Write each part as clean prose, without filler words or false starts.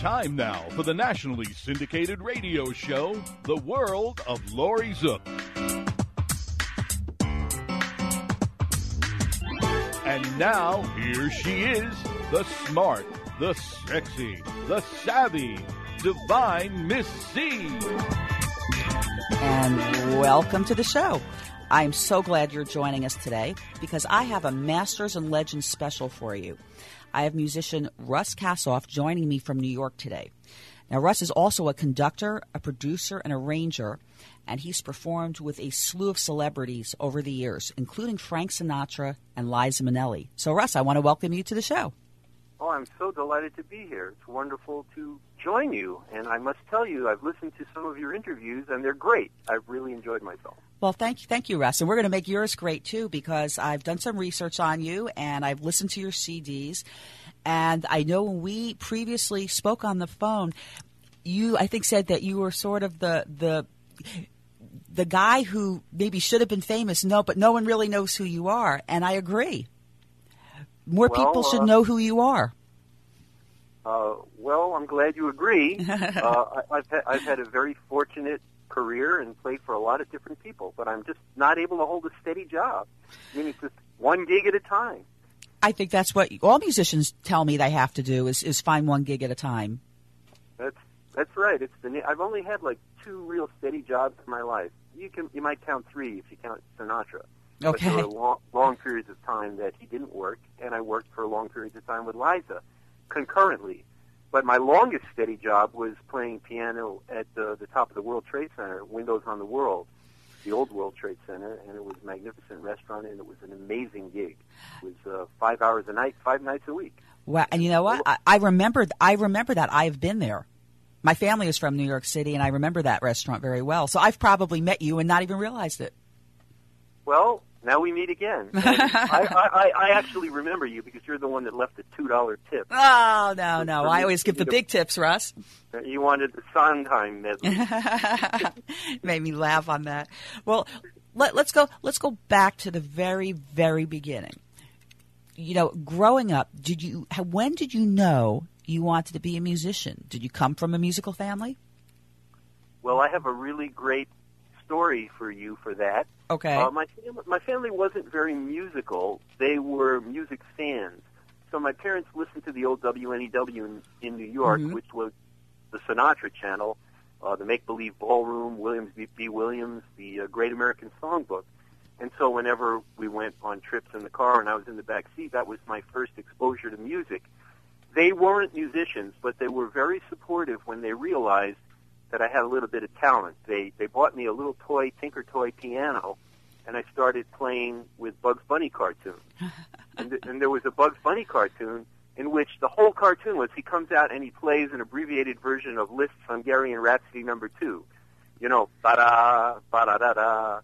Time now for the nationally syndicated radio show, The World of Laurie Zoock. And now, here she is, the smart, the sexy, the savvy, divine Miss C. And welcome to the show. I'm so glad you're joining us today because I have a Masters and Legends special for you. I have musician Russ Kassoff joining me from New York today. Now, Russ is also a conductor, a producer, and arranger, and he's performed with a slew of celebrities over the years, including Frank Sinatra and Liza Minnelli. So, Russ, I want to welcome you to the show. Oh, I'm so delighted to be here. It's wonderful to join you. And I must tell you, I've listened to some of your interviews, and they're great. I've really enjoyed myself. Well, thank you, Russ. And we're going to make yours great, too, because I've done some research on you, and I've listened to your CDs. And I know when we previously spoke on the phone, you, I think, said that you were sort of the guy who maybe should have been famous, but no one really knows who you are. And I agree. More people should know who you are. Well, I'm glad you agree. I've had a very fortunate career and played for a lot of different people, but I'm just not able to hold a steady job. I mean, it's just one gig at a time. I think that's what all musicians tell me they have to do is find one gig at a time. That's right. I've only had like 2 real steady jobs in my life. You might count 3 if you count Sinatra. Okay. But there were long periods of time that he didn't work, and I worked for long periods of time with Liza concurrently. But my longest steady job was playing piano at the top of the World Trade Center, Windows on the World, the old World Trade Center, and it was a magnificent restaurant, and it was an amazing gig. It was 5 hours a night, 5 nights a week. Wow! And you know what? I remember that. I've been there. My family is from New York City, and I remember that restaurant very well. So I've probably met you and not even realized it. Well, now we meet again. I actually remember you because you're the one that left the $2 tip. Oh, no. I always give the big tips, Russ. You wanted the Sondheim medley. Made me laugh on that. Well, let's go back to the very, very beginning. You know, growing up, when did you know you wanted to be a musician? Did you come from a musical family? Well, I have a really great story for you for that. Okay. My family wasn't very musical. They were music fans. So my parents listened to the old WNEW in New York, which was the Sinatra channel, the Make Believe Ballroom, Williams B. Williams, the Great American Songbook. And so whenever we went on trips in the car and I was in the back seat, that was my first exposure to music. They weren't musicians, but they were very supportive when they realized that I had a little bit of talent. They bought me a little Tinker Toy piano, and I started playing with Bugs Bunny cartoons. and there was a Bugs Bunny cartoon in which the whole cartoon was he comes out and he plays an abbreviated version of Liszt's Hungarian Rhapsody No. 2. You know, ba-da, ba-da-da-da.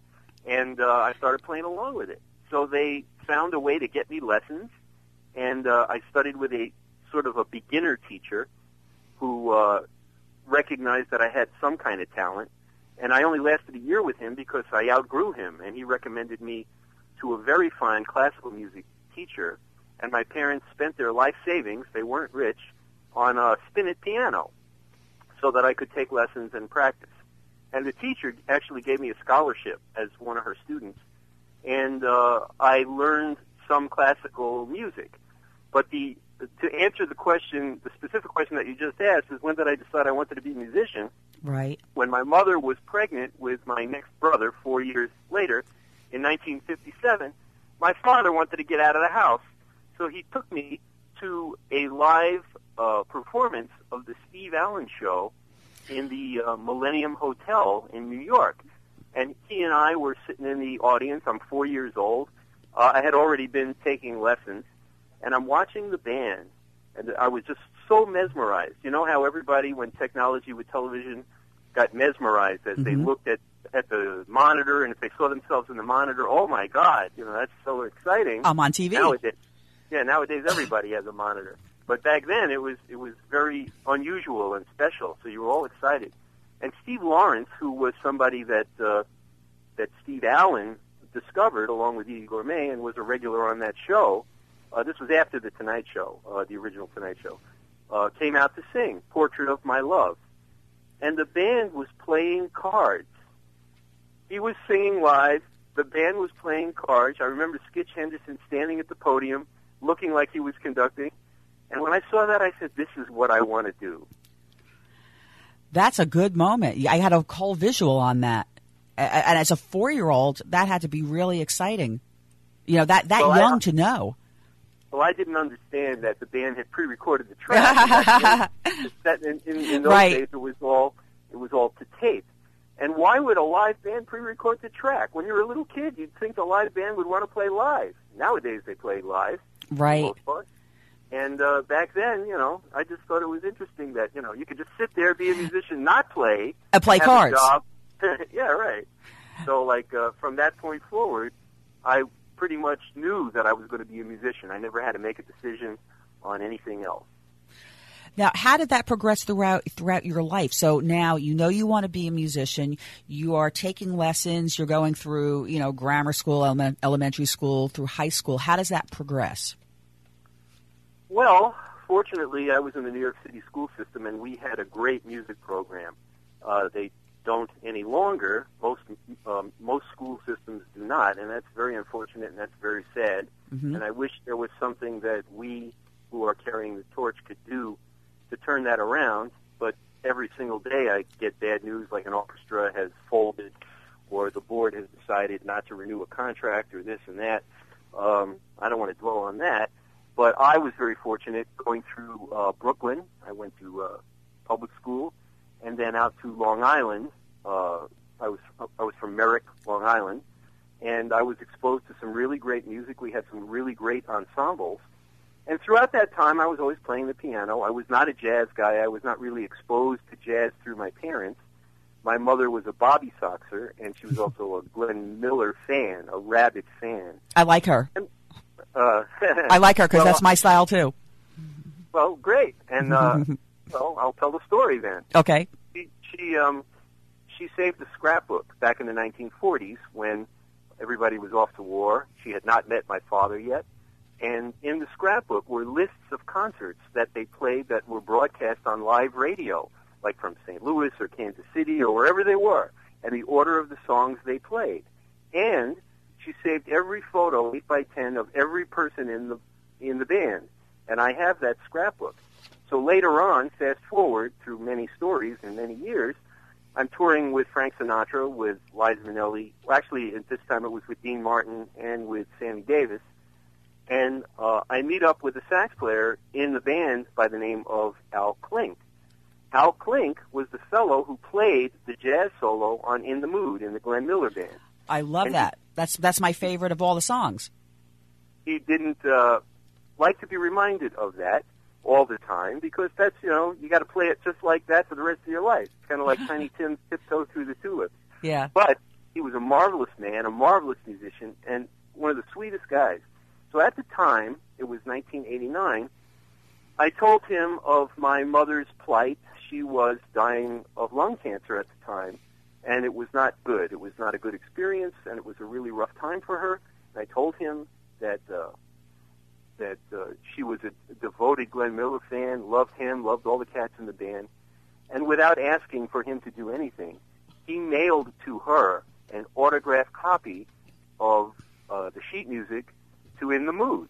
And I started playing along with it. So they found a way to get me lessons, and I studied with a sort of a beginner teacher who recognized that I had some kind of talent, and I only lasted a year with him because I outgrew him, and he recommended me to a very fine classical music teacher, and my parents spent their life savings, they weren't rich, on a spinet piano so that I could take lessons and practice. And the teacher actually gave me a scholarship as one of her students, and I learned some classical music. But to answer the question, the specific question that you just asked, is when did I decide I wanted to be a musician? Right. When my mother was pregnant with my next brother 4 years later, in 1957, my father wanted to get out of the house, so he took me to a live performance of the Steve Allen Show in the Millennium Hotel in New York. And he and I were sitting in the audience. I'm 4 years old. I had already been taking lessons, and I'm watching the band, and I was just so mesmerized. You know how everybody, when technology with television, got mesmerized as they looked at the monitor, and if they saw themselves in the monitor, oh, my God, you know, that's so exciting. I'm on TV. Nowadays everybody has a monitor. But back then it was very unusual and special, so you were all excited. And Steve Lawrence, who was somebody that Steve Allen discovered along with Edie Gourmet and was a regular on that show, this was after the Tonight Show, the original Tonight Show. came out to sing Portrait of My Love. And the band was playing cards. He was singing live. The band was playing cards. I remember Skitch Henderson standing at the podium looking like he was conducting. And when I saw that, I said, this is what I want to do. That's a good moment. I had a whole visual on that. And as a 4-year-old, that had to be really exciting. You know, that young to know. Well, I didn't understand that the band had pre-recorded the track. in those days, it was all to tape. And why would a live band pre-record the track? When you're a little kid, you'd think the live band would want to play live. Nowadays, they play live. Right. For the most part. And back then, you know, I just thought it was interesting that, you know, you could just sit there, be a musician, not play. Play cards. A job. Yeah, right. So, like, from that point forward, I pretty much knew that I was going to be a musician. I never had to make a decision on anything else. Now, how did that progress throughout your life? So now you know you want to be a musician. You are taking lessons. You're going through, you know, grammar school, elementary school, through high school. How does that progress? Well, fortunately, I was in the New York City school system, and we had a great music program. They don't any longer. Most school systems do not, and that's very unfortunate, and that's very sad. Mm-hmm. And I wish there was something that we who are carrying the torch could do to turn that around. But every single day I get bad news, like an orchestra has folded, or the board has decided not to renew a contract, or this and that. I don't want to dwell on that. But I was very fortunate going through Brooklyn. I went to public school, and then out to Long Island. I was from Merrick, Long Island, and I was exposed to some really great music. We had some really great ensembles. And throughout that time, I was always playing the piano. I was not a jazz guy. I was not really exposed to jazz through my parents. My mother was a Bobby Soxer, and she was also a Glenn Miller fan, a rabid fan. I like her. And, I like her because that's my style too. Well, great. And well, I'll tell the story then. Okay. She saved a scrapbook back in the 1940s when everybody was off to war. She had not met my father yet. And in the scrapbook were lists of concerts that they played that were broadcast on live radio, like from St. Louis or Kansas City or wherever they were, and the order of the songs they played. And she saved every photo, 8x10, of every person in the band. And I have that scrapbook. So later on, fast forward through many stories and many years, I'm touring with Frank Sinatra, with Liza Minnelli. Well, actually, at this time it was with Dean Martin and with Sammy Davis. And I meet up with a sax player in the band by the name of Al Klink. Al Klink was the fellow who played the jazz solo on In the Mood in the Glenn Miller Band. I love that. That's my favorite of all the songs. He didn't like to be reminded of that all the time because that's, you know, you got to play it just like that for the rest of your life. It's kind of like Tiny Tim's Tiptoe Through the Tulips. Yeah. But he was a marvelous man, a marvelous musician, and one of the sweetest guys. So at the time, it was 1989, I told him of my mother's plight. She was dying of lung cancer at the time, and it was not good. It was not a good experience, and it was a really rough time for her. And I told him that she was a devoted Glenn Miller fan, loved him, loved all the cats in the band. And without asking for him to do anything, he mailed to her an autographed copy of the sheet music to In the Mood.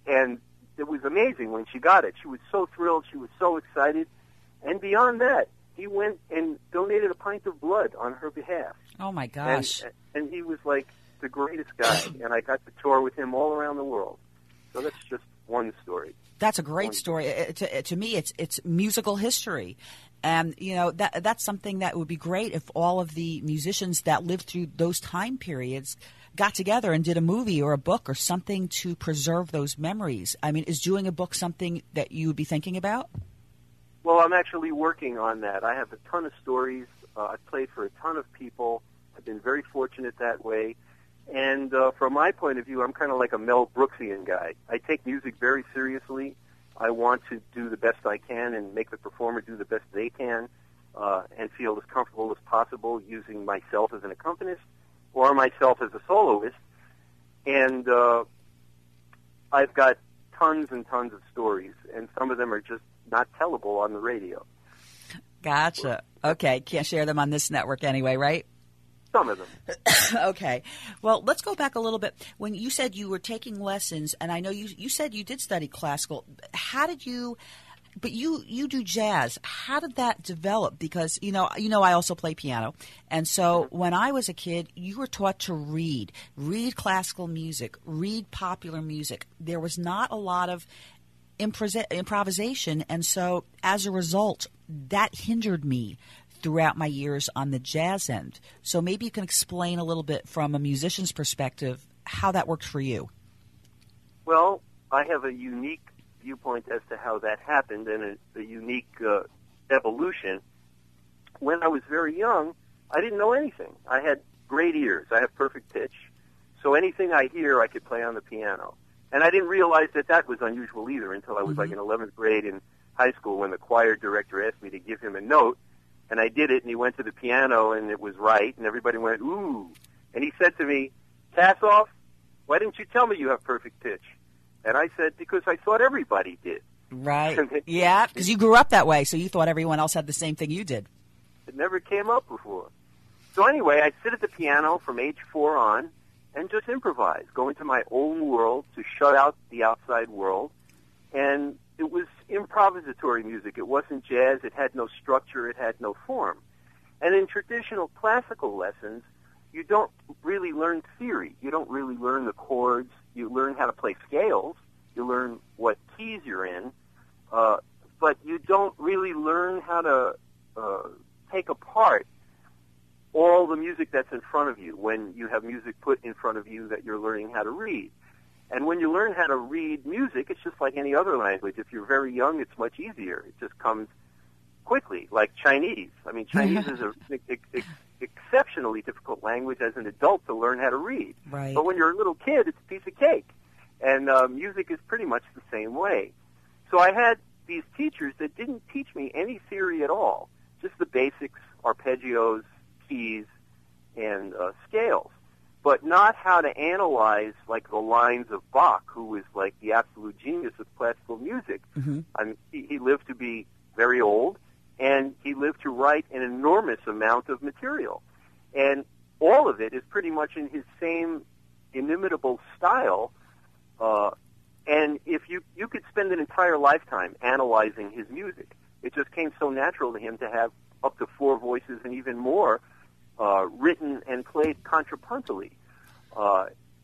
And it was amazing when she got it. She was so thrilled. She was so excited. And beyond that, he went and donated a pint of blood on her behalf. Oh, my gosh. And he was like the greatest guy. And I got to tour with him all around the world. So that's just one story. That's a great story. To me, it's musical history. And, you know, that's something that would be great if all of the musicians that lived through those time periods got together and did a movie or a book or something to preserve those memories. I mean, is doing a book something that you would be thinking about? Well, I'm actually working on that. I have a ton of stories. I've played for a ton of people. I've been very fortunate that way. And from my point of view, I'm kind of like a Mel Brooksian guy. I take music very seriously. I want to do the best I can and make the performer do the best they can and feel as comfortable as possible using myself as an accompanist or myself as a soloist. And I've got tons and tons of stories, and some of them are just not tellable on the radio. Gotcha. Okay, can't share them on this network anyway, right? Some of them. Okay. Well, let's go back a little bit. When you said you were taking lessons, and I know you said you did study classical, how did you – but you do jazz. How did that develop? Because, I also play piano. And so when I was a kid, you were taught to read classical music, read popular music. There was not a lot of improvisation. And so as a result, that hindered me throughout my years on the jazz end. So maybe you can explain a little bit from a musician's perspective how that worked for you. Well, I have a unique viewpoint as to how that happened and a unique evolution. When I was very young, I didn't know anything. I had great ears. I have perfect pitch. So anything I hear, I could play on the piano. And I didn't realize that was unusual either until I was like in 11th grade in high school when the choir director asked me to give him a note. And I did it, and he went to the piano, and it was right, and everybody went, ooh. And he said to me, Kassoff, why didn't you tell me you have perfect pitch? And I said, because I thought everybody did. Right. Yeah, because you grew up that way, so you thought everyone else had the same thing you did. It never came up before. So anyway, I sit at the piano from age 4 on and just improvise, go into my own world to shut out the outside world. And it was improvisatory music. It wasn't jazz. It had no structure. It had no form. And in traditional classical lessons, you don't really learn theory. You don't really learn the chords. You learn how to play scales. You learn what keys you're in. But you don't really learn how to take apart all the music that's in front of you when you have music put in front of you that you're learning how to read. And when you learn how to read music, it's just like any other language. If you're very young, it's much easier. It just comes quickly, like Chinese. I mean, Chinese is an exceptionally difficult language as an adult to learn how to read. Right. But when you're a little kid, it's a piece of cake. And music is pretty much the same way. So I had these teachers that didn't teach me any theory at all, just the basics, arpeggios, keys, and scales, but not how to analyze like the lines of Bach, who is like the absolute genius of classical music. Mm-hmm. He lived to be very old, and he lived to write an enormous amount of material. And all of it is pretty much in his same inimitable style. And if you could spend an entire lifetime analyzing his music. It just came so natural to him to have up to 4 voices and even more written and played contrapuntally,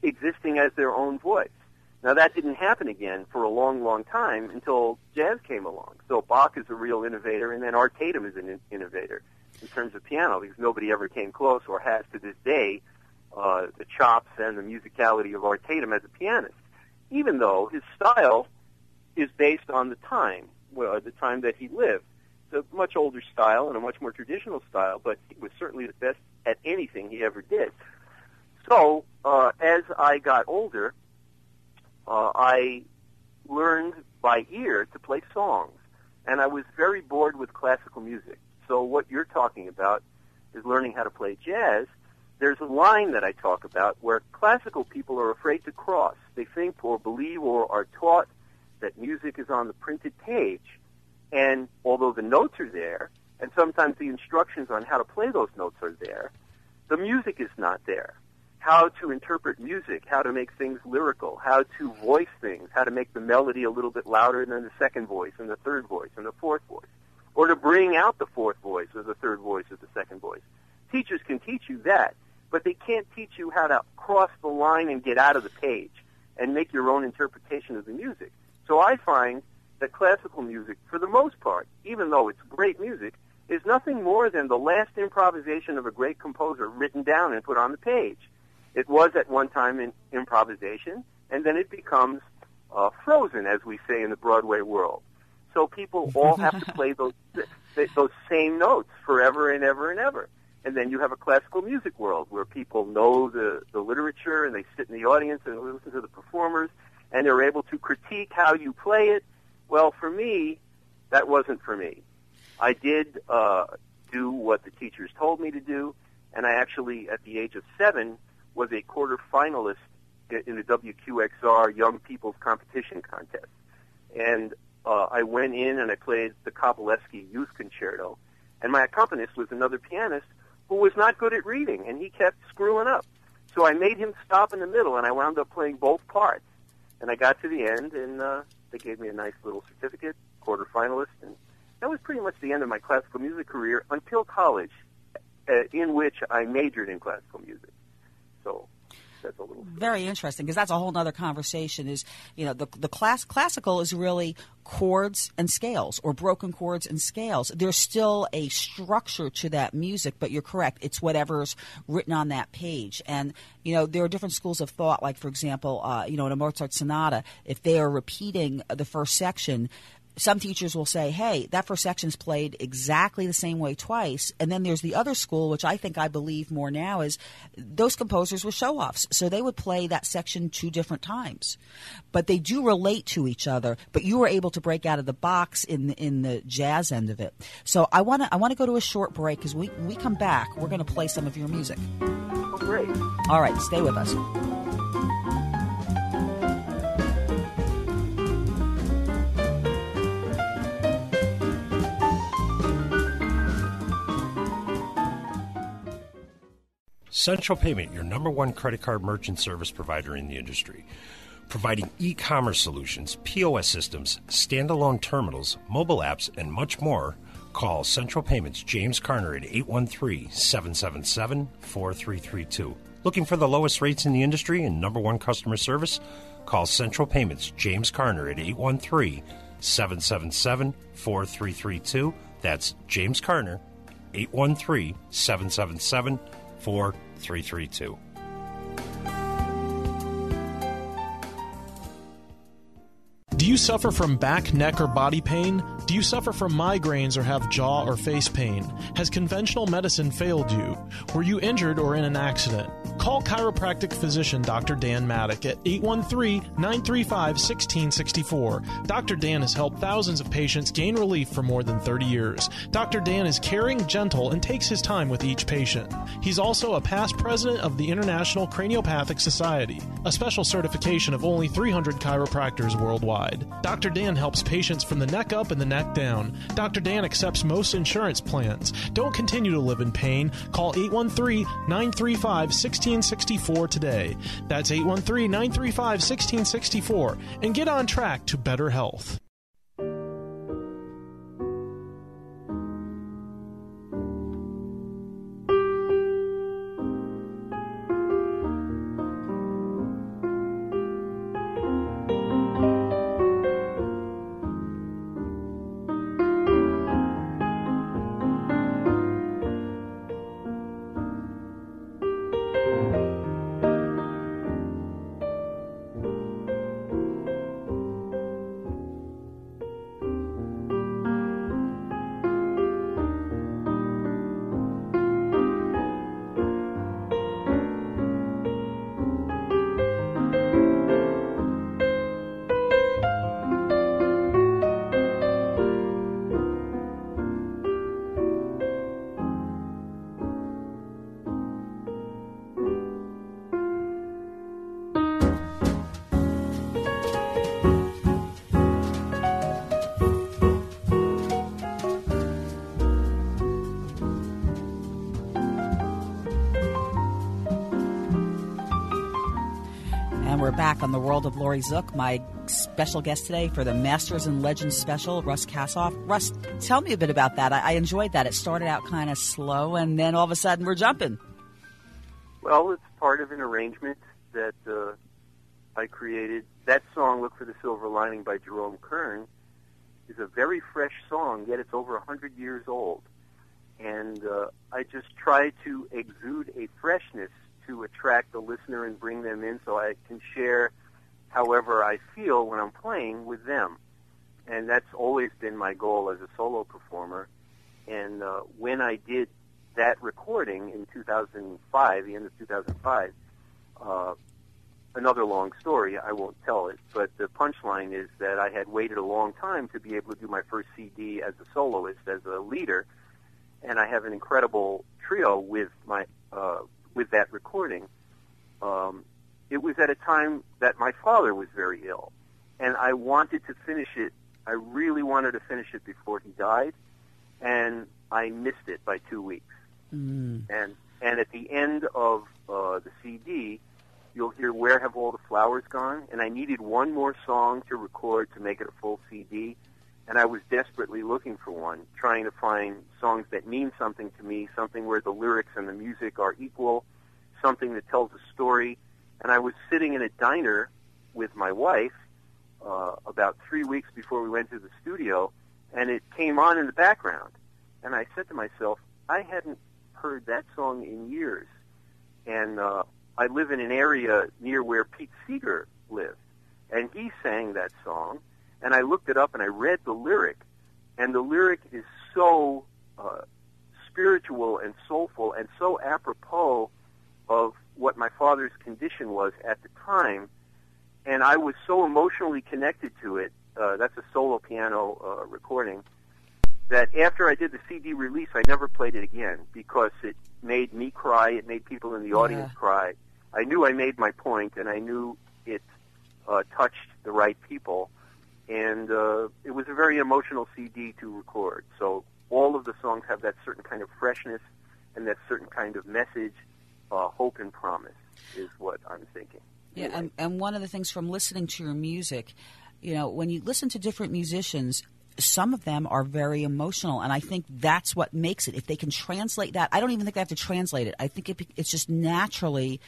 existing as their own voice. Now, that didn't happen again for a long, long time until jazz came along. So Bach is a real innovator, and then Art Tatum is an innovator in terms of piano, because nobody ever came close or has to this day the chops and the musicality of Art Tatum as a pianist, even though his style is based on the time that he lived. It's a much older style and a much more traditional style, but he was certainly the best at anything he ever did. So as I got older, I learned by ear to play songs, and I was very bored with classical music. So what you're talking about is learning how to play jazz. There's a line that I talk about where classical people are afraid to cross. They think or believe or are taught that music is on the printed page, and although the notes are there, and sometimes the instructions on how to play those notes are there, the music is not there. How to interpret music, how to make things lyrical, how to voice things, how to make the melody a little bit louder than the second voice and the third voice and the fourth voice, or to bring out the fourth voice or the third voice or the second voice. Teachers can teach you that, but they can't teach you how to cross the line and get out of the page and make your own interpretation of the music. So I find that classical music, for the most part, even though it's great music, is nothing more than the last improvisation of a great composer written down and put on the page. It was at one time in improvisation, and then it becomes frozen, as we say in the Broadway world. So people all have to play those same notes forever and ever and ever. And then you have a classical music world where people know the literature, and they sit in the audience and listen to the performers, and they're able to critique how you play it. Well, for me, that wasn't for me. I did do what the teachers told me to do, and I actually, at the age of 7, was a quarter finalist in the WQXR Young People's Competition Contest. And I went in and I played the Kovalevsky Youth Concerto. And my accompanist was another pianist who was not good at reading, and he kept screwing up. So I made him stop in the middle, and I wound up playing both parts. And I got to the end, and they gave me a nice little certificate, quarterfinalist, and that was pretty much the end of my classical music career until college, in which I majored in classical music. So that's a little very interesting, because that's a whole other conversation. Is, you know, the classical is really chords and scales, or broken chords and scales. There's still a structure to that music, but you're correct, it's whatever's written on that page. And you know, there are different schools of thought. Like, for example, you know, in a Mozart sonata, if they are repeating the first section, some teachers will say, hey, that first section's played exactly the same way twice. And then there's the other school, which I believe more now, is those composers were show-offs. So they would play that section 2 different times. But they do relate to each other. But you were able to break out of the box in the jazz end of it. So I want to go to a short break, because we come back, we're going to play some of your music. Oh, great. All right, stay with us. Central Payment, your number one credit card merchant service provider in the industry. Providing e-commerce solutions, POS systems, standalone terminals, mobile apps, and much more. Call Central Payments James Carner at 813-777-4332. Looking for the lowest rates in the industry and number one customer service? Call Central Payments James Carner at 813-777-4332. That's James Carner, 813-777-4332. Do you suffer from back, neck, or body pain? Do you suffer from migraines or have jaw or face pain? Has conventional medicine failed you? Were you injured or in an accident? Call chiropractic physician Dr. Dan Maddock at 813-935-1664. Dr. Dan has helped thousands of patients gain relief for more than 30 years. Dr. Dan is caring, gentle, and takes his time with each patient. He's also a past president of the International Craniopathic Society, a special certification of only 300 chiropractors worldwide. Dr. Dan helps patients from the neck up and the neck down. Dr. Dan accepts most insurance plans. Don't continue to live in pain. Call 813-935-1664 today. That's 813-935-1664 and get on track to better health. We're back on the World of Laurie Zoock. My special guest today for the Masters and Legends special, Russ Kassoff. Russ, tell me a bit about that. I enjoyed that. It started out kind of slow, and then all of a sudden we're jumping. Well, it's part of an arrangement that I created. That song, Look for the Silver Lining by Jerome Kern, is a very fresh song, yet it's over 100 years old. And I just try to exude a freshness to attract the listener and bring them in so I can share however I feel when I'm playing with them. And that's always been my goal as a solo performer. And when I did that recording in 2005, the end of 2005, another long story, I won't tell it, but the punchline is that I had waited a long time to be able to do my first CD as a soloist, as a leader, and I have an incredible trio with my with that recording. it was at a time that my father was very ill, and I wanted to finish it. I really wanted to finish it before he died, and I missed it by 2 weeks. And at the end of the CD, you'll hear "Where Have All the Flowers Gone?" And I needed one more song to record to make it a full CD, and I was desperately looking for one, trying to find songs that mean something to me, something where the lyrics and the music are equal, something that tells a story. And I was sitting in a diner with my wife about 3 weeks before we went to the studio, and it came on in the background. And I said to myself, I hadn't heard that song in years. And I live in an area near where Pete Seeger lived, and he sang that song. And I looked it up, and I read the lyric, and the lyric is so spiritual and soulful and so apropos of what my father's condition was at the time, and I was so emotionally connected to it. That's a solo piano recording, that after I did the CD release, I never played it again because it made me cry. It made people in the audience cry. I knew I made my point, and I knew it touched the right people, and it was a very emotional CD to record. So all of the songs have that certain kind of freshness and that certain kind of message. Hope and promise is what I'm thinking. Yeah, anyway. And one of the things from listening to your music, when you listen to different musicians, some of them are very emotional, and I think that's what makes it. If they can translate that, I don't even think they have to translate it. I think it's just naturally,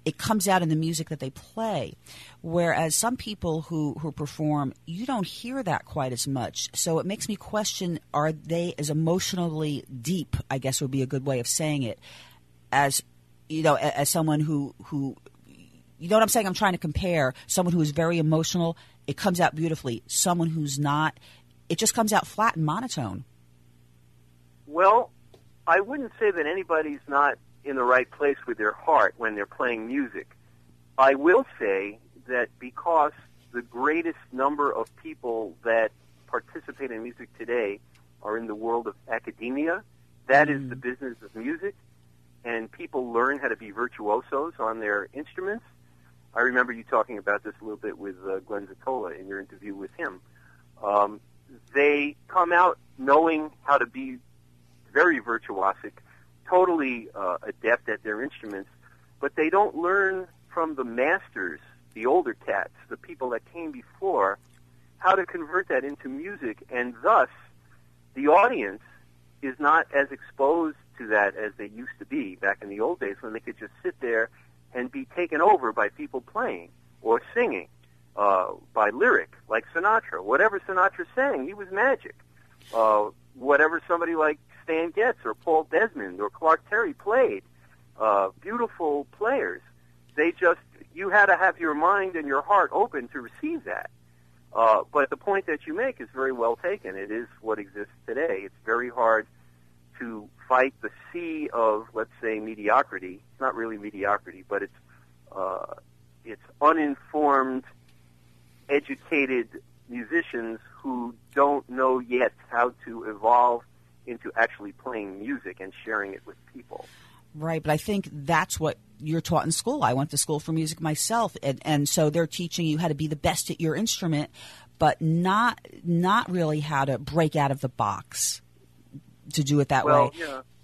it comes out in the music that they play. Whereas some people who perform, you don't hear that quite as much. So it makes me question, are they as emotionally deep, I guess would be a good way of saying it, as someone who you know what I'm saying? I'm trying to compare someone who is very emotional, it comes out beautifully. Someone who's not, it just comes out flat and monotone. Well, I wouldn't say that anybody's not in the right place with their heart when they're playing music. I will say that because the greatest number of people that participate in music today are in the world of academia, that is the business of music, and people learn how to be virtuosos on their instruments. I remember you talking about this a little bit with Glenn Zatola in your interview with him. They come out knowing how to be very virtuosic, totally adept at their instruments, but they don't learn from the masters, the older cats, the people that came before, how to convert that into music, and thus the audience is not as exposed to that as they used to be back in the old days when they could just sit there and be taken over by people playing or singing by lyric, like Sinatra. Whatever Sinatra sang, he was magic. Whatever somebody like Stan Getz or Paul Desmond or Clark Terry played, beautiful players. You had to have your mind and your heart open to receive that. But the point that you make is very well taken. It is what exists today. It's very hard to fight the sea of, let's say, mediocrity. It's not really mediocrity, but it's uninformed, educated musicians who don't know yet how to evolve into actually playing music and sharing it with people. Right, but I think that's what you're taught in school. I went to school for music myself, and so they're teaching you how to be the best at your instrument, but not really how to break out of the box to do it that way.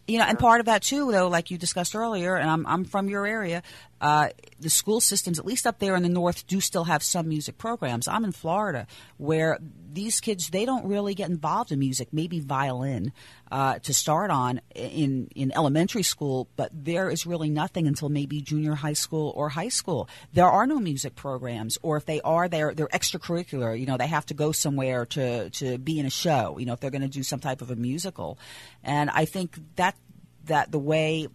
Yeah. And part of that too, though, like you discussed earlier, and I'm from your area, the school systems, at least up there in the north, do still have some music programs. I'm in Florida, where these kids, they don't really get involved in music, maybe violin to start on in elementary school, but there is really nothing until maybe junior high school or high school. There are no music programs, or if they are, they're extracurricular. They have to go somewhere to be in a show, if they're going to do some type of a musical. And I think that the way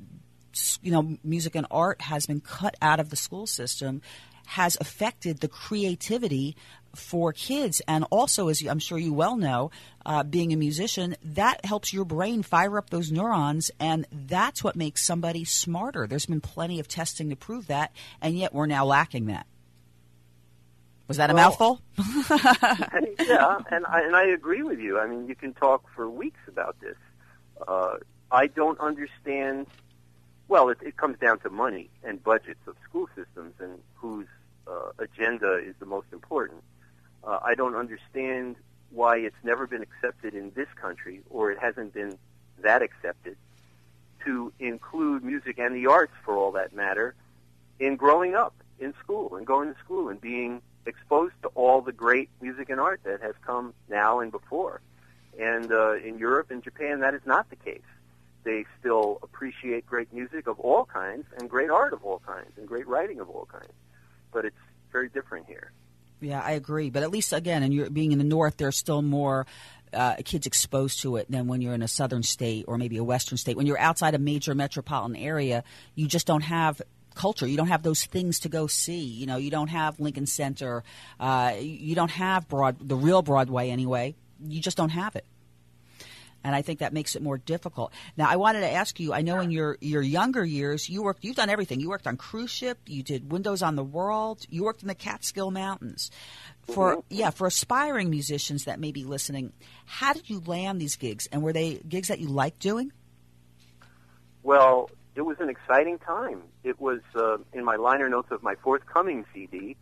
music and art has been cut out of the school system has affected the creativity for kids. And also, as I'm sure you well know, being a musician, that helps your brain fire up those neurons, and that's what makes somebody smarter. There's been plenty of testing to prove that, and yet we're now lacking that. Was that a mouthful? Yeah, and I agree with you. I mean, you can talk for weeks about this. I don't understand. Well, it comes down to money and budgets of school systems and whose agenda is the most important. I don't understand why it's never been accepted in this country, or it hasn't been that accepted, to include music and the arts, for all that matter, in growing up in school and going to school and being exposed to all the great music and art that has come now and before. And in Europe and Japan, that is not the case. They still appreciate great music of all kinds and great art of all kinds and great writing of all kinds. But it's very different here. Yeah, I agree. But at least, again, and you're being in the North, there's still more kids exposed to it than when you're in a southern state or maybe a western state. When you're outside a major metropolitan area, you just don't have culture. You don't have those things to go see. You know, you don't have Lincoln Center. You don't have the real Broadway anyway. You just don't have it. And I think that makes it more difficult. Now, I wanted to ask you, I know in your younger years, you've done everything. You worked on cruise ship, you did Windows on the World, you worked in the Catskill Mountains. For aspiring musicians that may be listening, how did you land these gigs? And were they gigs that you liked doing? Well, it was an exciting time. It was in my liner notes of my forthcoming CD,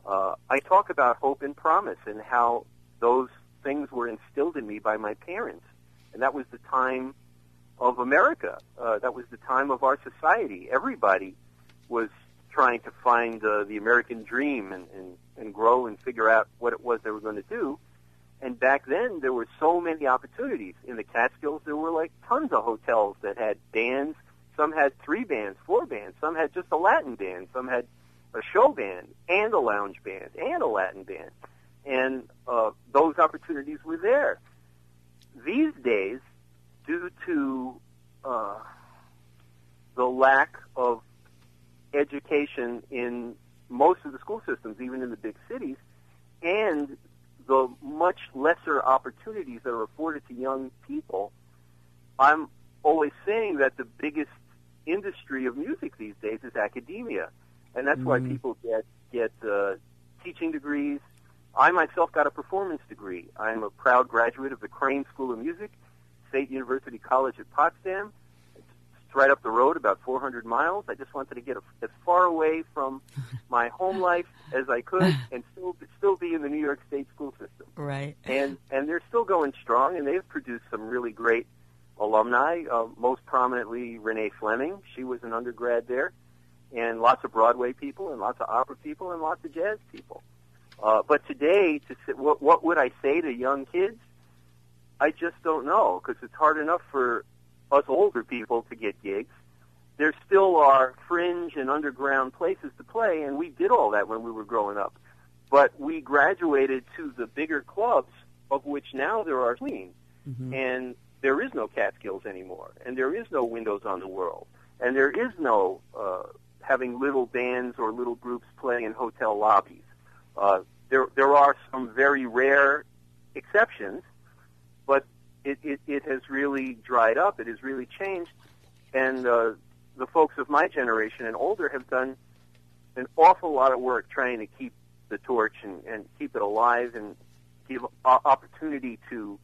I talk about hope and promise and how those things were instilled in me by my parents. And that was the time of America. That was the time of our society. Everybody was trying to find the American dream and grow and figure out what it was they were going to do. And back then, there were so many opportunities. In the Catskills, there were like tons of hotels that had bands. Some had 3 bands, 4 bands. Some had just a Latin band. Some had a show band and a lounge band and a Latin band. And those opportunities were there. These days, due to the lack of education in most of the school systems, even in the big cities, and the much lesser opportunities that are afforded to young people, I'm always saying that the biggest industry of music these days is academia. And that's why people get teaching degrees. I myself got a performance degree. I'm a proud graduate of the Crane School of Music, State University College at Potsdam. It's right up the road, about 400 miles. I just wanted to get as far away from my home life as I could and still be in the New York State school system. Right. And they're still going strong, and they've produced some really great alumni, most prominently Renee Fleming. She was an undergrad there, and lots of Broadway people and lots of opera people and lots of jazz people. But today, what would I say to young kids? I just don't know, because it's hard enough for us older people to get gigs. There still are fringe and underground places to play, and we did all that when we were growing up. But we graduated to the bigger clubs, of which now there are 16, and there is no Catskills anymore, and there is no Windows on the World, and there is no having little bands or little groups playing in hotel lobbies. There are some very rare exceptions, but it has really dried up. It has really changed, and the folks of my generation and older have done an awful lot of work trying to keep the torch and keep it alive and give opportunity to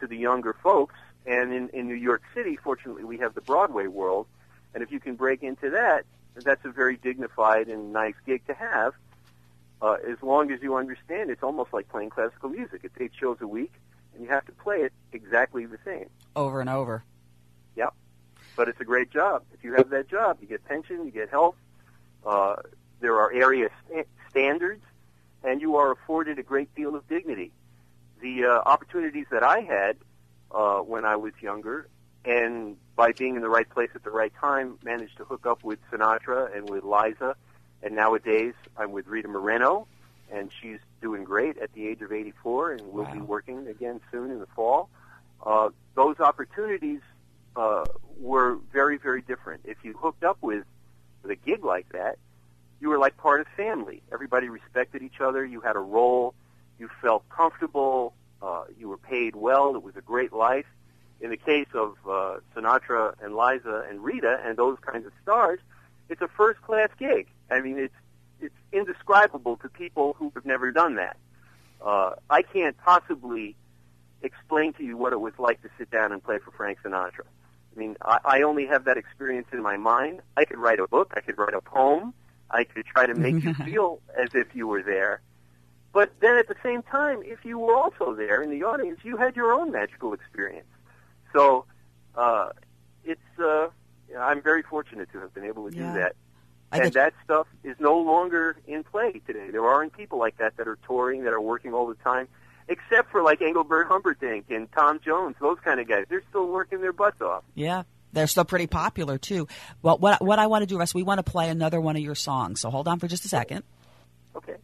the younger folks. And in New York City, fortunately, we have the Broadway world, and if you can break into that, that's a very dignified and nice gig to have. As long as you understand, it's almost like playing classical music. It's 8 shows a week, and you have to play it exactly the same. Over and over. Yep. But it's a great job. If you have that job, you get pension, you get health, there are area standards, and you are afforded a great deal of dignity. The opportunities that I had when I was younger, and by being in the right place at the right time, managed to hook up with Sinatra and with Liza. And nowadays, I'm with Rita Moreno, and she's doing great at the age of 84, and we'll be working again soon in the fall. Those opportunities were very, very different. If you hooked up with a gig like that, you were like part of family. Everybody respected each other. You had a role. You felt comfortable. You were paid well. It was a great life. In the case of Sinatra and Liza and Rita and those kinds of stars, it's a first-class gig. I mean, it's indescribable to people who have never done that. I can't possibly explain to you what it was like to sit down and play for Frank Sinatra. I mean, I only have that experience in my mind. I could write a book. I could write a poem. I could try to make you feel as if you were there. But then at the same time, if you were also there in the audience, you had your own magical experience. So I'm very fortunate to have been able to do that. And that stuff is no longer in play today. There aren't people like that are touring, that are working all the time, except for like Engelbert Humperdinck and Tom Jones, those kind of guys. They're still working their butts off. Yeah, they're still pretty popular, too. Well, what I want to do, Russ, we want to play another one of your songs. So hold on for just a second. Okay.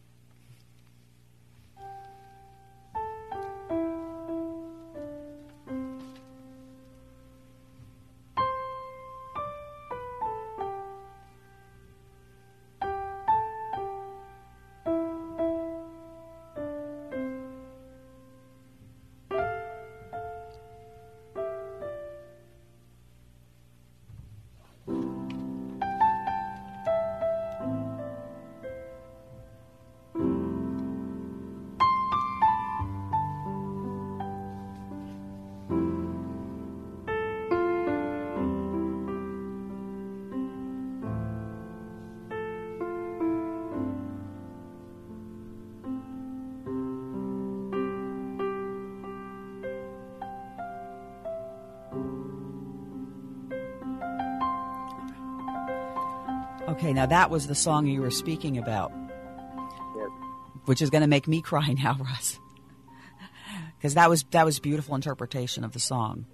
Okay, now that was the song you were speaking about. Yes. Which is going to make me cry now, Russ. Because that was beautiful interpretation of the song.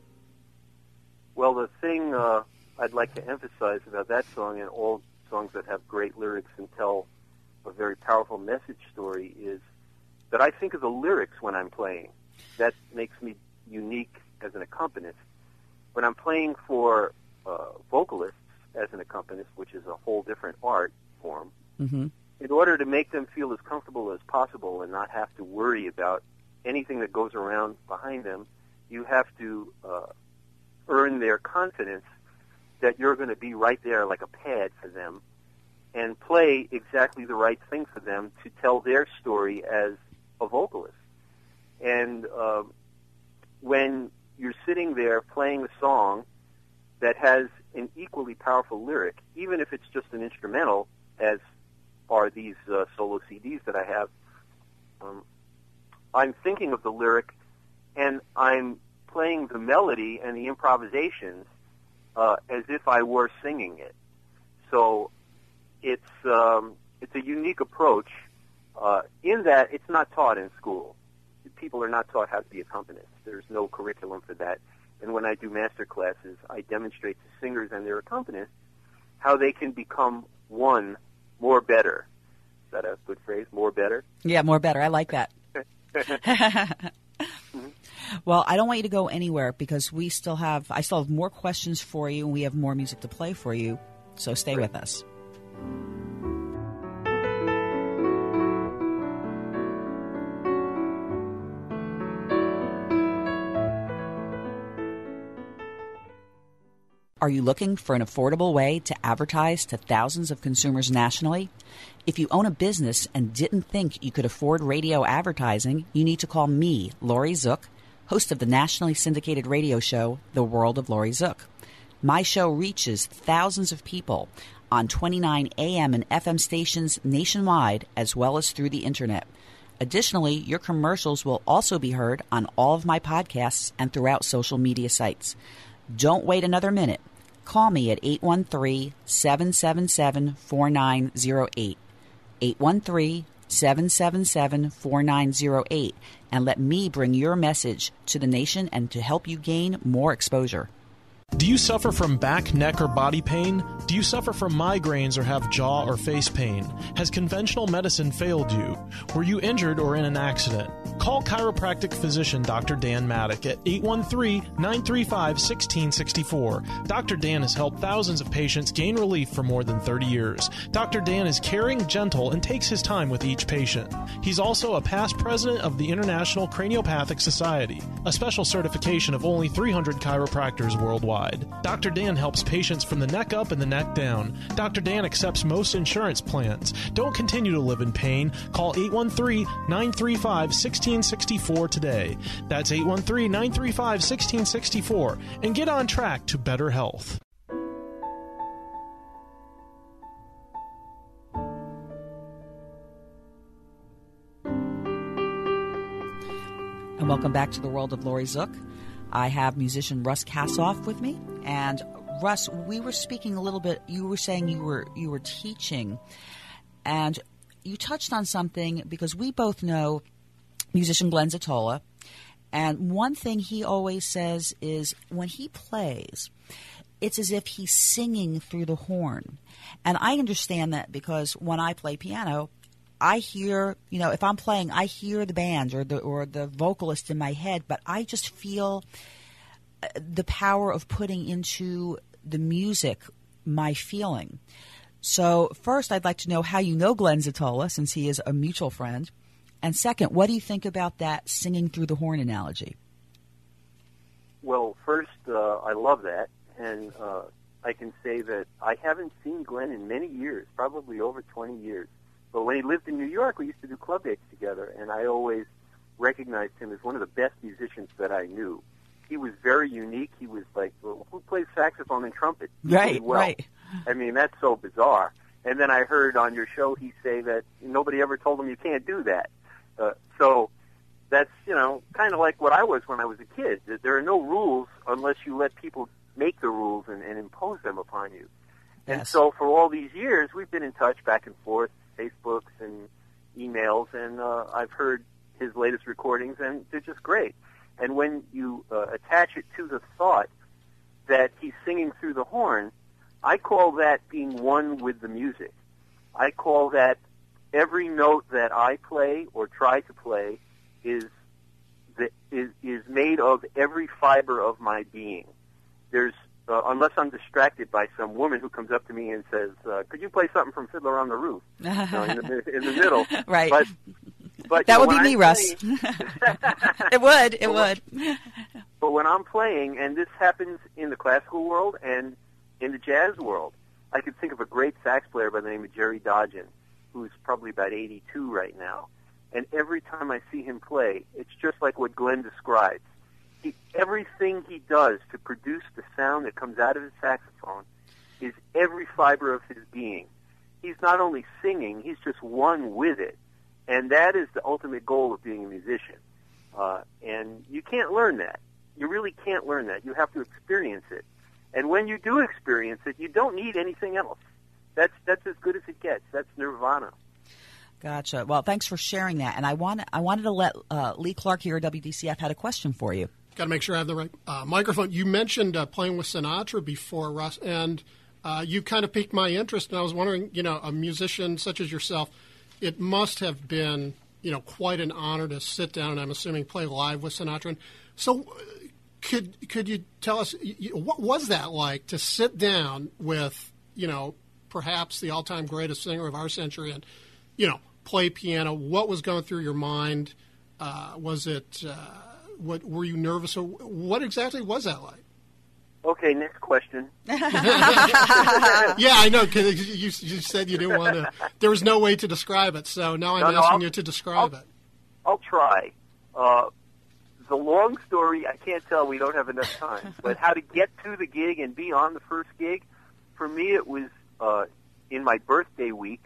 Well, the thing I'd like to emphasize about that song and all songs that have great lyrics and tell a very powerful message story is that I think of the lyrics when I'm playing. That makes me unique as an accompanist. When I'm playing for vocalists as an accompanist, which is a whole different art form, in order to make them feel as comfortable as possible and not have to worry about anything that goes around behind them, you have to earn their confidence that you're going to be right there like a pad for them and play exactly the right thing for them to tell their story as a vocalist. And when you're sitting there playing a song that has an equally powerful lyric, even if it's just an instrumental, as are these solo CDs that I have, I'm thinking of the lyric and I'm playing the melody and the improvisations as if I were singing it. So it's a unique approach in that it's not taught in school. People are not taught how to be accompanists. There's no curriculum for that. And when I do master classes, I demonstrate to singers and their accompanists how they can become one more better. Is that a good phrase? More better? Yeah, more better. I like that. Well, I don't want you to go anywhere because I still have more questions for you and we have more music to play for you. So stay with us. Are you looking for an affordable way to advertise to thousands of consumers nationally? If you own a business and didn't think you could afford radio advertising, you need to call me, Laurie Zoock, host of the nationally syndicated radio show, The World of Laurie Zoock. My show reaches thousands of people on 29 AM and FM stations nationwide, as well as through the Internet. Additionally, your commercials will also be heard on all of my podcasts and throughout social media sites. Don't wait another minute. Call me at 813-777-4908. 813-777-4908 and let me bring your message to the nation and to help you gain more exposure. Do you suffer from back, neck, or body pain? Do you suffer from migraines or have jaw or face pain? Has conventional medicine failed you? Were you injured or in an accident? Call chiropractic physician Dr. Dan Maddock at 813-935-1664. Dr. Dan has helped thousands of patients gain relief for more than 30 years. Dr. Dan is caring, gentle, and takes his time with each patient. He's also a past president of the International Craniopathic Society, a special certification of only 300 chiropractors worldwide. Dr. Dan helps patients from the neck up and the neck down. Dr. Dan accepts most insurance plans. Don't continue to live in pain. Call 813-935-1664 today. That's 813-935-1664 and get on track to better health. and welcome back to the world of Laurie Zoock. I have musician Russ Kassoff with me. And Russ, we were speaking a little bit, you were saying you were teaching, and you touched on something because we both know musician Glenn Zatola, and one thing he always says is when he plays, it's as if he's singing through the horn. And I understand that because when I play piano, I hear, if I'm playing, I hear the band or the vocalist in my head, but I just feel the power of putting into the music my feeling. So first, I'd like to know how you know Glenn Zatola, since he is a mutual friend. And second, what do you think about that singing through the horn analogy? Well, first, I love that. And I can say that I haven't seen Glenn in many years, probably over 20 years. But when he lived in New York, we used to do club dates together, and I always recognized him as one of the best musicians that I knew. He was very unique. He was like, well, who plays saxophone and trumpet? Right, well. Right. I mean, that's so bizarre. And then I heard on your show he say that nobody ever told him you can't do that. So that's, kind of like what I was when I was a kid. There are no rules unless you let people make the rules and impose them upon you. Yes. And so for all these years, we've been in touch back and forth, Facebooks and emails, and I've heard his latest recordings, and they're just great. And when you attach it to the thought that he's singing through the horn, I call that being one with the music. I call that every note that I play or try to play is made of every fiber of my being. There's unless I'm distracted by some woman who comes up to me and says, "Could you play something from Fiddler on the Roof?" In the middle, right? But that would be me, Russ. It would. But when I'm playing, and this happens in the classical world and in the jazz world, I could think of a great sax player by the name of Jerry Dodgen, who's probably about 82 right now. And every time I see him play, it's just like what Glenn describes. Everything he does to produce the sound that comes out of his saxophone is every fiber of his being. He's not only singing, he's just one with it. And that is the ultimate goal of being a musician. And you can't learn that. You really can't learn that. You have to experience it. And when you do experience it, you don't need anything else. That's as good as it gets. That's nirvana. Gotcha. Well, thanks for sharing that. And I wanted to let Lee Clark here at WDCF had a question for you. Got to make sure I have the right microphone. You mentioned playing with Sinatra before, Russ, and you kind of piqued my interest. And I was wondering, a musician such as yourself, it must have been, quite an honor to sit down and I'm assuming play live with Sinatra. And so, could you tell us what was that like to sit down with, perhaps the all-time greatest singer of our century and, play piano? What was going through your mind? Was it? What were you nervous, or what exactly was that like? Okay, next question. Yeah, I know, because you said you didn't want to. There was no way to describe it, so now I'm asking you to describe it. I'll try. The long story, I can't tell. We don't have enough time. But how to get to the gig and be on the first gig, for me, it was in my birthday week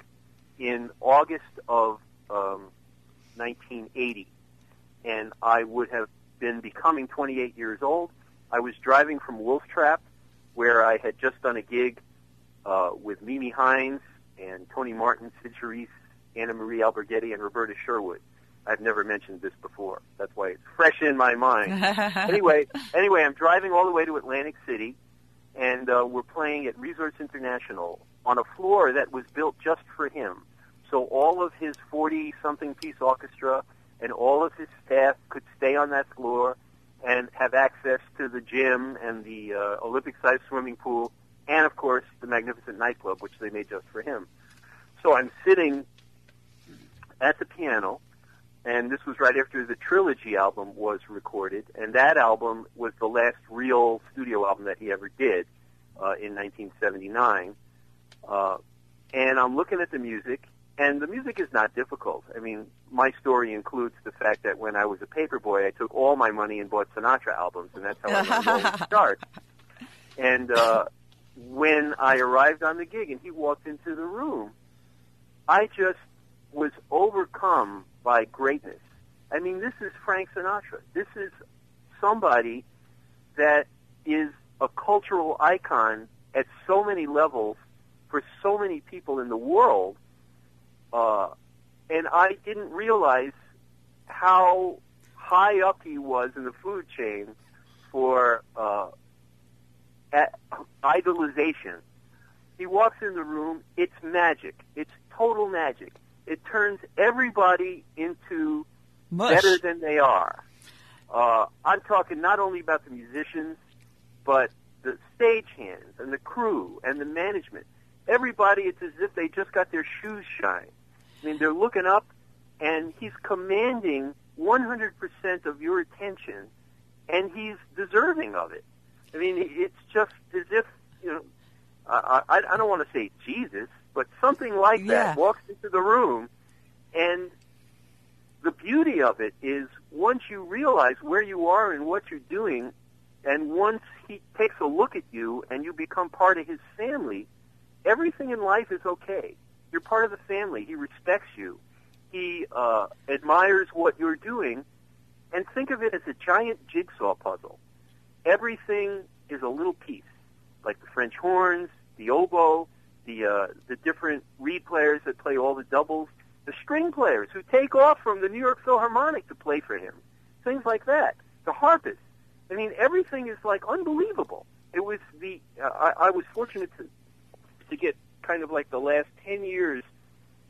in August of 1980, and I would have been becoming 28 years old. I was driving from Wolf Trap, where I had just done a gig with Mimi Hines and Tony Martin, Sid Charisse, Anna Marie Alberghetti, and Roberta Sherwood. I've never mentioned this before. That's why it's fresh in my mind. Anyway, I'm driving all the way to Atlantic City, and we're playing at Resorts International on a floor that was built just for him. So all of his 40-something piece orchestra and all of his staff could stay on that floor and have access to the gym and the Olympic-sized swimming pool and, of course, the magnificent nightclub, which they made just for him. So I'm sitting at the piano, and this was right after the Trilogy album was recorded, and that album was the last real studio album that he ever did in 1979. And I'm looking at the music, and the music is not difficult. I mean, my story includes the fact that when I was a paperboy, I took all my money and bought Sinatra albums, and that's how I got all the start. And when I arrived on the gig and he walked into the room, I just was overcome by greatness. I mean, this is Frank Sinatra. This is somebody that is a cultural icon at so many levels for so many people in the world, and I didn't realize how high up he was in the food chain for idolization. He walks in the room, it's magic. It's total magic. It turns everybody into mush. Better than they are. I'm talking not only about the musicians, but the stagehands and the crew and the management. Everybody, it's as if they just got their shoes shined. I mean, they're looking up, and he's commanding 100% of your attention, and he's deserving of it. I mean, it's just as if, you know, I don't want to say Jesus, but something like that walks into the room, and the beauty of it is once you realize where you are and what you're doing, and once he takes a look at you and you become part of his family, everything in life is okay. You're part of the family. He respects you. He admires what you're doing. And think of it as a giant jigsaw puzzle. Everything is a little piece, like the French horns, the oboe, the different reed players that play all the doubles, the string players who take off from the New York Philharmonic to play for him, things like that, the harpists. I mean, everything is like unbelievable. It was I was fortunate to get kind of like the last 10 years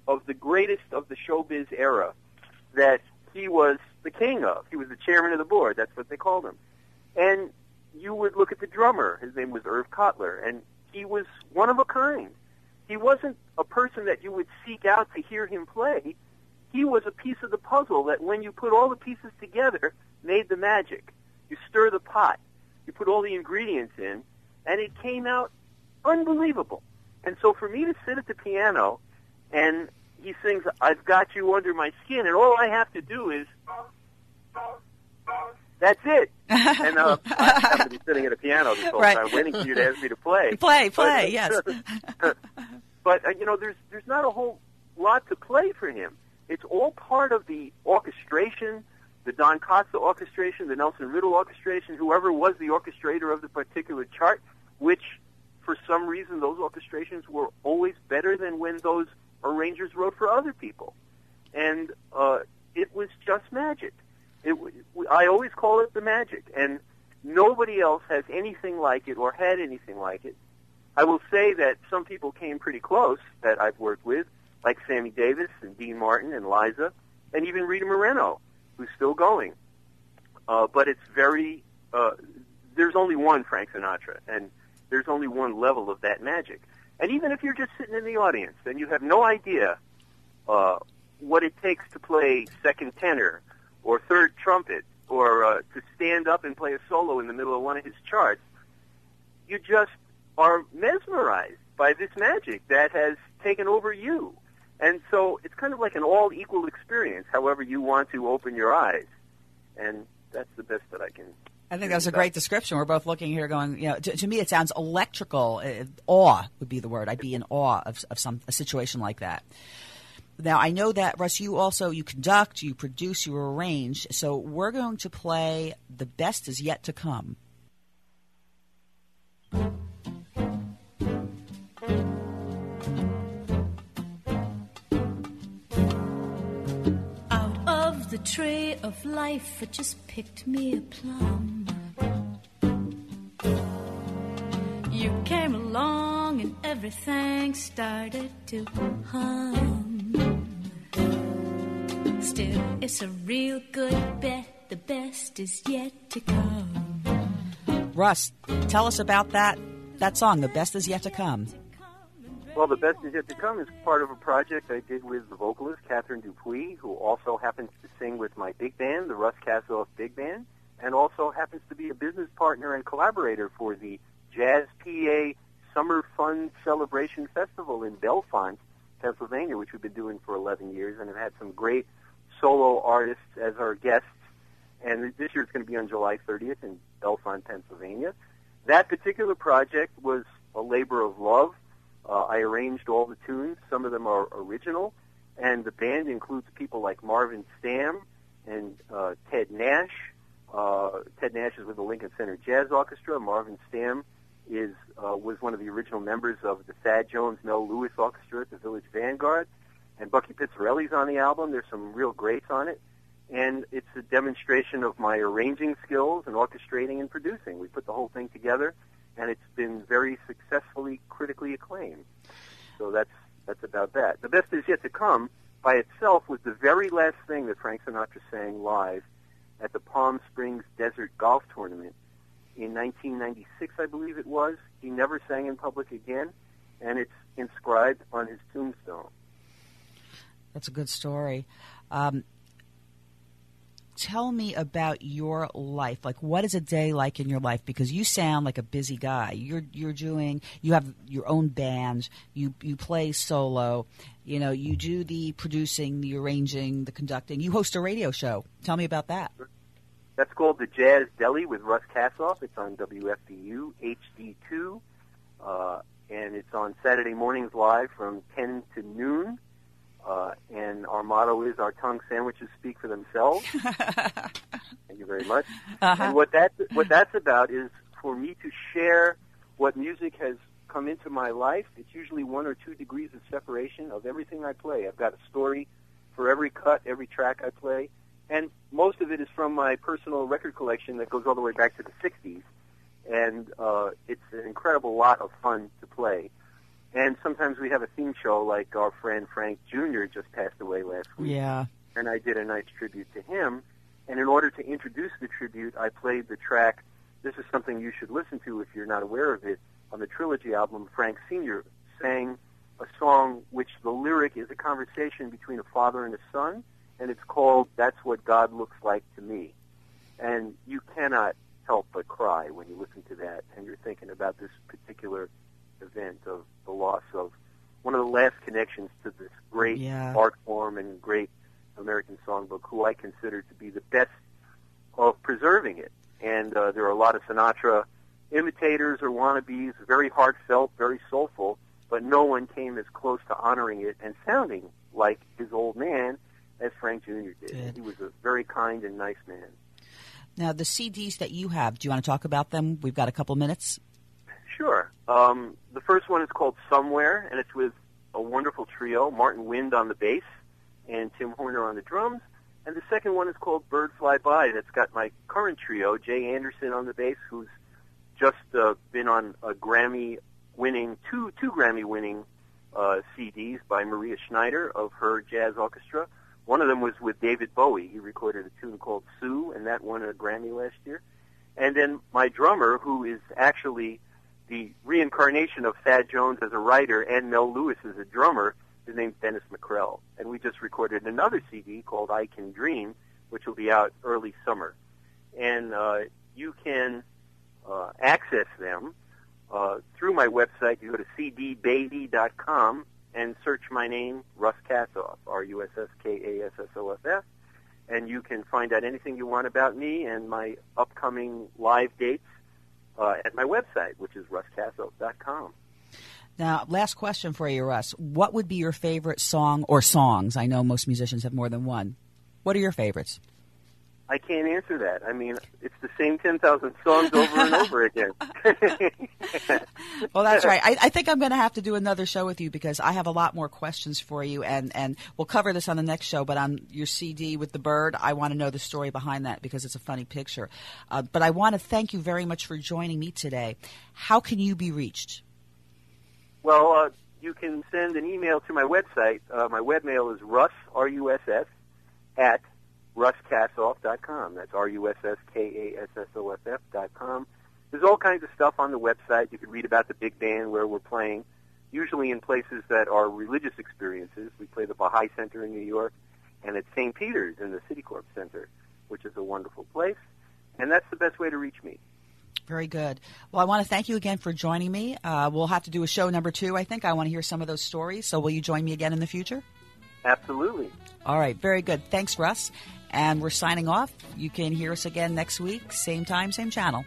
of the greatest of the showbiz era that he was the king of. He was the chairman of the board. That's what they called him. And you would look at the drummer. His name was Irv Kotler, and he was one of a kind. He wasn't a person that you would seek out to hear him play. He was a piece of the puzzle that when you put all the pieces together, made the magic. You stir the pot. You put all the ingredients in, and it came out unbelievable. And so for me to sit at the piano, and he sings, "I've Got You Under My Skin," and all I have to do is, that's it. And I happen to be sitting at a piano this whole time, waiting for you to ask me to play. Play, yes. But, you know, there's not a whole lot to play for him. It's all part of the orchestration, the Don Costa orchestration, the Nelson Riddle orchestration, whoever was the orchestrator of the particular chart, which for some reason those orchestrations were always better than when those arrangers wrote for other people. And it was just magic. I always call it the magic, and nobody else has anything like it or had anything like it. I will say that some people came pretty close that I've worked with, like Sammy Davis and Dean Martin and Liza, and even Rita Moreno, who's still going. But it's very, there's only one Frank Sinatra, and there's only one level of that magic. And even if you're just sitting in the audience and you have no idea what it takes to play second tenor or third trumpet or to stand up and play a solo in the middle of one of his charts, you just are mesmerized by this magic that has taken over you. And so it's kind of like an all-equal experience, however you want to open your eyes. And that's the best that I can. I think that's a great description. We're both looking here going, you know, to me it sounds electrical. Awe would be the word. I'd be in awe of a situation like that. Now, I know that, Russ, you conduct, you produce, you arrange. So we're going to play The Best Is Yet to Come. Out of the tray of life, I just picked me a plum. You came along and everything started to hum. Still, it's a real good bet. The best is yet to come. Russ, tell us about that song, The Best Is Yet to Come. Well, The Best Is Yet to Come is part of a project I did with the vocalist, Catherine Dupuis, who also happens to sing with my big band, the Russ Kassoff Big Band, and also happens to be a business partner and collaborator for the Jazz PA Summer Fun Celebration Festival in Bellefonte, Pennsylvania, which we've been doing for 11 years, and have had some great solo artists as our guests. And this year it's going to be on July 30th in Bellefonte, Pennsylvania. That particular project was a labor of love. I arranged all the tunes. Some of them are original. And the band includes people like Marvin Stamm and Ted Nash. Ted Nash is with the Lincoln Center Jazz Orchestra. Marvin Stamm was one of the original members of the Thad Jones Mel Lewis Orchestra at the Village Vanguard. And Bucky Pizzarelli's on the album. There's some real greats on it. And it's a demonstration of my arranging skills and orchestrating and producing. We put the whole thing together, and it's been very successfully critically acclaimed. So that's about that. The Best Is Yet to Come by itself was the very last thing that Frank Sinatra sang live at the Palm Springs Desert Golf Tournament in 1996, I believe it was. He never sang in public again, and it's inscribed on his tombstone. That's a good story. Tell me about your life. Like, what is a day like in your life? Because you sound like a busy guy. You have your own band. You play solo. You know, you do the producing, the arranging, the conducting. You host a radio show. Tell me about that. That's called the Jazz Deli with Russ Kassoff. It's on WFDU HD2, and it's on Saturday mornings live from 10 to noon. And our motto is, our tongue sandwiches speak for themselves. Thank you very much. Uh-huh. And what that's about is for me to share what music has come into my life. It's usually 1 or 2 degrees of separation of everything I play. I've got a story for every cut, every track I play. And most of it is from my personal record collection that goes all the way back to the 60s. And it's an incredible lot of fun to play. And sometimes we have a theme show, like our friend Frank Jr. just passed away last week. Yeah. And I did a nice tribute to him. And in order to introduce the tribute, I played the track, this is something you should listen to if you're not aware of it, on the Trilogy album. Frank Sr. sang a song which the lyric is a conversation between a father and a son, and it's called That's What God Looks Like to Me. And you cannot help but cry when you listen to that, and you're thinking about this particular event of the loss of one of the last connections to this great art form and great American songbook, who I consider to be the best of preserving it. And there are a lot of Sinatra imitators or wannabes, very heartfelt, very soulful, but no one came as close to honoring it and sounding like his old man as Frank Jr. did. He was a very kind and nice man. Now, the CDs that you have, do you want to talk about them? We've got a couple minutes. Sure. The first one is called Somewhere, and it's with a wonderful trio, Martin Wind on the bass and Tim Horner on the drums. And the second one is called Bird Fly By. That's got my current trio, Jay Anderson on the bass, who's just been on a Grammy-winning, two Grammy-winning CDs by Maria Schneider of her jazz orchestra. One of them was with David Bowie. He recorded a tune called Sue, and that won a Grammy last year. And then my drummer, who is actually the reincarnation of Thad Jones as a writer and Mel Lewis as a drummer, his name's Dennis McCrell. And we just recorded another CD called I Can Dream, which will be out early summer. And you can access them through my website. You go to cdbaby.com and search my name, Russ Kassoff, Russkassoff, and you can find out anything you want about me and my upcoming live dates at my website, which is russkassoff.com. Now, last question for you, Russ. What would be your favorite song or songs? I know most musicians have more than one. What are your favorites? I can't answer that. I mean, it's the same 10,000 songs over and over again. Well, that's right. I think I'm going to have to do another show with you because I have a lot more questions for you, and we'll cover this on the next show. But on your CD with the bird, I want to know the story behind that because it's a funny picture. But I want to thank you very much for joining me today. How can you be reached? Well, you can send an email to my website. My webmail is Russ, R-U-S-S, at russkassoff.com. That's RUSSKASSOFF.com. There's all kinds of stuff on the website. You can read about the big band where we're playing, usually in places that are religious experiences. We play the Baha'i Center in New York and at St. Peter's in the Citicorp Center, which is a wonderful place. And that's the best way to reach me. Very good. Well, I want to thank you again for joining me. We'll have to do a show number 2, I think. I want to hear some of those stories. So will you join me again in the future? Absolutely. All right. Very good. Thanks, Russ. And we're signing off. You can hear us again next week. Same time, same channel.